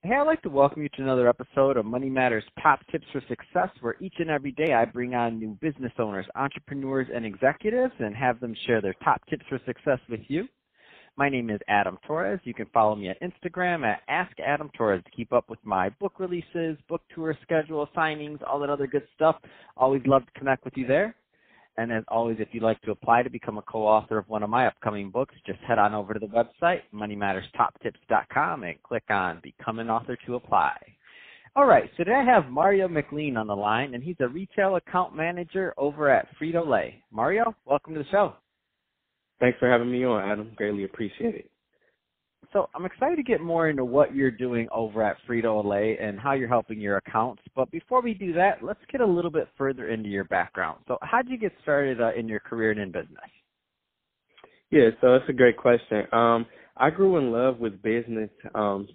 Hey, I'd like to welcome you to another episode of Money Matters Top Tips for Success, where each and every day I bring on new business owners, entrepreneurs, and executives and have them share their top tips for success with you. My name is Adam Torres. You can follow me at Instagram at AskAdamTorres to keep up with my book releases, book tour schedule, signings, all that other good stuff. Always love to connect with you there. And as always, if you'd like to apply to become a co-author of one of my upcoming books, just head on over to the website, moneymatterstoptips.com, and click on Become an Author to apply. All right, so today I have Mario McLean on the line, and he's a retail account manager over at Frito Lay. Mario, welcome to the show. Thanks for having me on, Adam. Greatly appreciate it. So I'm excited to get more into what you're doing over at Frito Lay and how you're helping your accounts. But before we do that, let's get a little bit further into your background. So how did you get started in your career and in business? Yeah, so that's a great question. I grew in love with business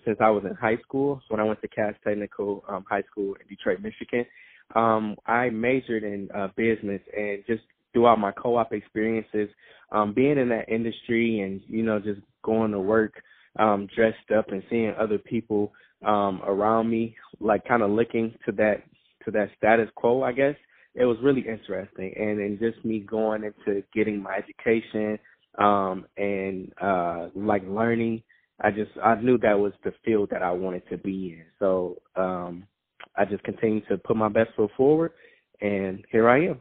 since I was in high school. So when I went to Cass Technical High School in Detroit, Michigan, I majored in business, and just throughout my co-op experiences, being in that industry and, just going to work, dressed up and seeing other people around me, like kind of looking to that status quo, I guess, it was really interesting. And then just me going into getting my education and like learning, I knew that was the field that I wanted to be in. So I just continued to put my best foot forward, and here I am.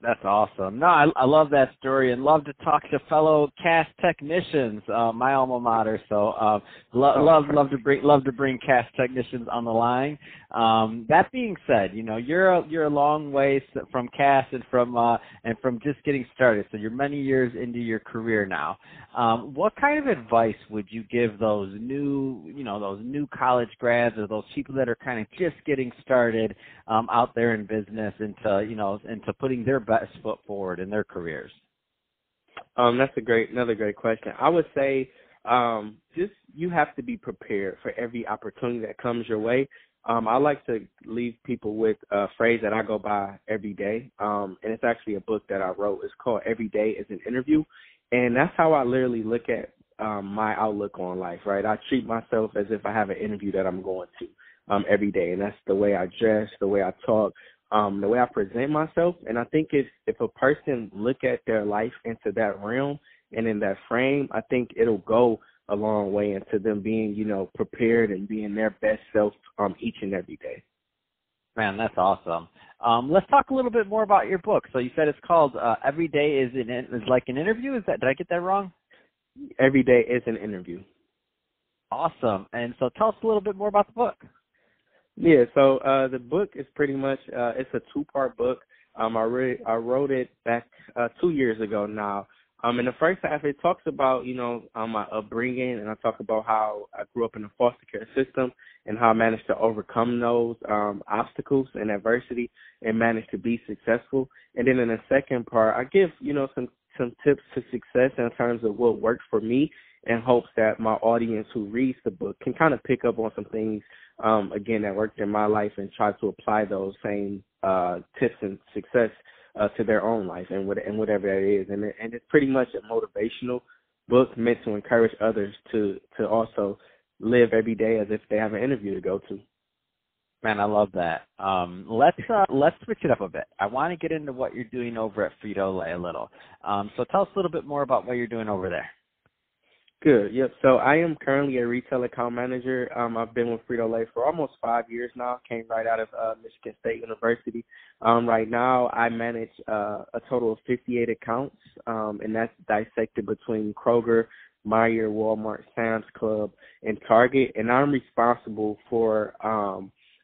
That's awesome. No, I love that story and love to talk to fellow cast technicians, my alma mater. So love to bring cast technicians on the line. That being said, you're a long ways from cast and from just getting started. So you're many years into your career now. What kind of advice would you give those new college grads or those people that are kind of just getting started out there in business into putting their best foot forward in their careers? That's another great question. I would say you have to be prepared for every opportunity that comes your way. I like to leave people with a phrase that I go by every day, and it's actually a book that I wrote. It's called Every Day is an Interview, and that's how I literally look at my outlook on life, right? I treat myself as if I have an interview that I'm going to every day, and that's the way I dress, the way I talk, the way I present myself. And I think if a person look at their life into that realm and in that frame, I think it'll go a long way into them being, prepared and being their best self each and every day. Man, that's awesome. Let's talk a little bit more about your book. So you said it's called Every Day is like an interview. Did I get that wrong? Every Day is an Interview. Awesome. And so tell us a little bit more about the book. Yeah, so the book is pretty much it's a two-part book. I wrote it back 2 years ago now. In the first half, it talks about my upbringing, and I talk about how I grew up in a foster care system and how I managed to overcome those obstacles and adversity and managed to be successful. And then in the second part, I give some tips to success in terms of what worked for me, in hopes that my audience who reads the book can kind of pick up on some things, again, that worked in my life and try to apply those same tips and success to their own life and whatever that is. And it's pretty much a motivational book meant to encourage others to also live every day as if they have an interview to go to. Man, I love that. Let's switch it up a bit. I want to get into what you're doing over at Frito Lay a little. So tell us a little bit more about what you're doing over there. Good. Yep. So I am currently a retail account manager. I've been with Frito Lay for almost 5 years now. Came right out of Michigan State University. Right now, I manage a total of 58 accounts, and that's dissected between Kroger, Meijer, Walmart, Sam's Club, and Target. And I'm responsible for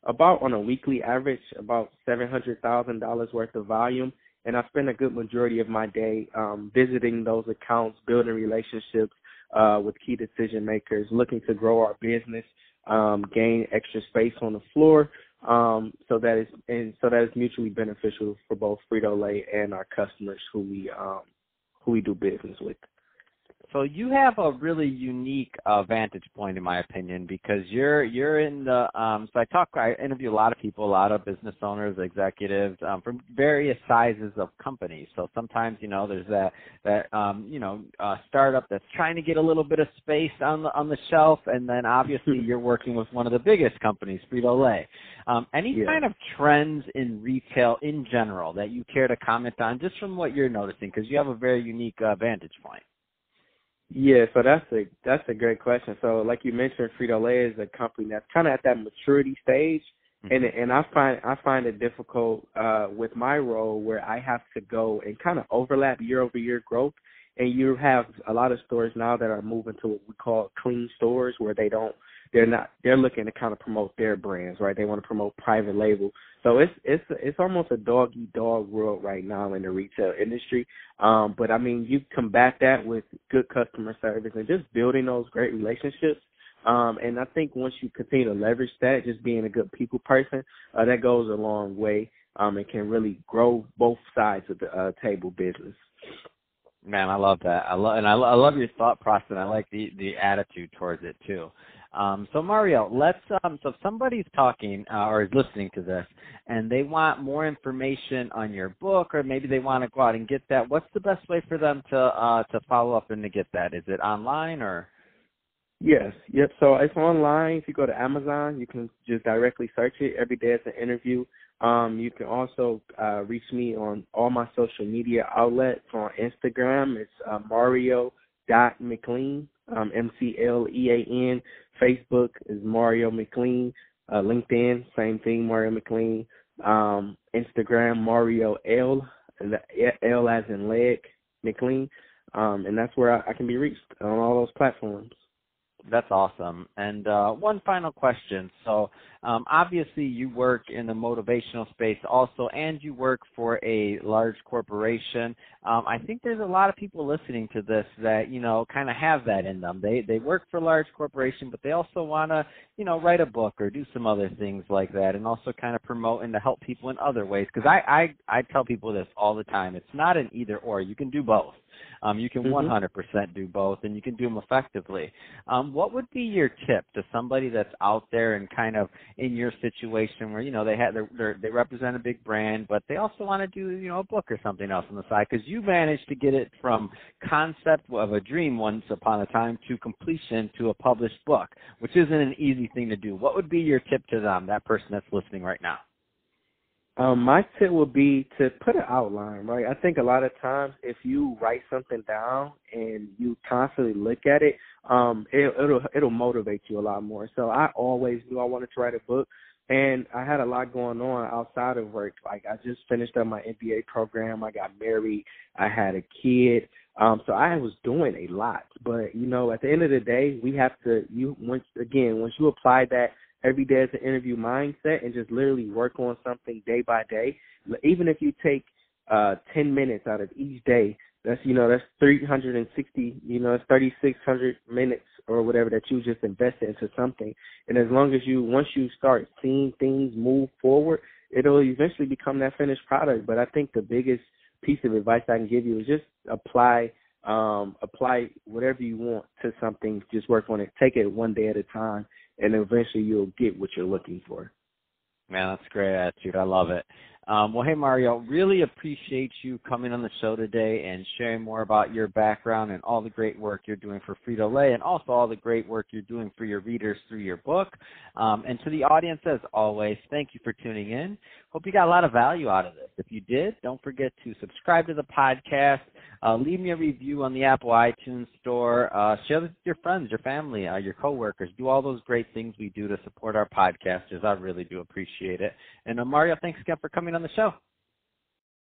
about, on a weekly average, about $700,000 worth of volume. And I spend a good majority of my day visiting those accounts, building relationships with key decision makers, looking to grow our business, gain extra space on the floor, so that it's mutually beneficial for both Frito Lay and our customers who we do business with. So you have a really unique vantage point, in my opinion, because you're in the I interview a lot of people, a lot of business owners, executives from various sizes of companies. So sometimes there's that startup that's trying to get a little bit of space on the shelf, and then obviously you're working with one of the biggest companies, Frito Lay. Any kind of trends in retail in general that you care to comment on, just from what you're noticing, because you have a very unique vantage point? Yeah, so that's a great question. So like you mentioned, Frito Lay is a company that's kind of at that maturity stage, and I find it difficult with my role where I have to go and kind of overlap year over year growth. And you have a lot of stores now that are moving to what we call clean stores, where they're looking to kind of promote their brands, right? They want to promote private label. So it's almost a dog eat dog world right now in the retail industry. But I mean, you combat that with good customer service and just building those great relationships. And I think once you continue to leverage that, just being a good people person, that goes a long way. And can really grow both sides of the table business. Man, I love that. I love your thought process, and I like the attitude towards it too. So Mario, so if somebody's talking or is listening to this and they want more information on your book, or maybe they want to go out and get that, what's the best way for them to follow up and to get that? Is it online or? Yes. Yep. So it's online. If you go to Amazon, you can just directly search it. Every day it's an interview. You can also reach me on all my social media outlets. On Instagram, it's Mario.McLean, McLean. Facebook is Mario McLean. LinkedIn, same thing, Mario McLean. Instagram, Mario L as in leg, McLean. And that's where I can be reached on all those platforms. That's awesome. And one final question. So obviously you work in the motivational space also, and you work for a large corporation. I think there's a lot of people listening to this that, kind of have that in them. They work for a large corporation, but they also want to, write a book or do some other things like that, and also kind of promote and to help people in other ways. Because I tell people this all the time. It's not an either or. You can do both. You can 100% do both, and you can do them effectively. What would be your tip to somebody that's out there and kind of in your situation where, they represent a big brand, but they also want to do, a book or something else on the side? Because you managed to get it from concept of a dream once upon a time to completion to a published book, which isn't an easy thing to do. What would be your tip to them, that person that's listening right now? My tip would be to put an outline, right? I think a lot of times if you write something down and you constantly look at it, it'll motivate you a lot more. So I always knew I wanted to write a book, and I had a lot going on outside of work. Like I just finished up my MBA program. I got married. I had a kid. So I was doing a lot. But, at the end of the day, we have to, once you apply that every day as an interview mindset and just literally work on something day by day, even if you take 10 minutes out of each day, that's 360, it's 3,600 minutes or whatever that you just invested into something. And as long as once you start seeing things move forward, it'll eventually become that finished product. But I think the biggest piece of advice I can give you is just apply whatever you want to something. Just work on it. Take it one day at a time, and eventually you'll get what you're looking for. Man, that's a great attitude. I love it. Well, hey, Mario, really appreciate you coming on the show today and sharing more about your background and all the great work you're doing for Frito Lay, and also all the great work you're doing for your readers through your book. And to the audience, as always, thank you for tuning in. Hope you got a lot of value out of this. If you did, don't forget to subscribe to the podcast. Leave me a review on the Apple iTunes store. Share with your friends, your family, your coworkers. Do all those great things we do to support our podcasters. I really do appreciate it. And Mario, thanks again for coming on the show.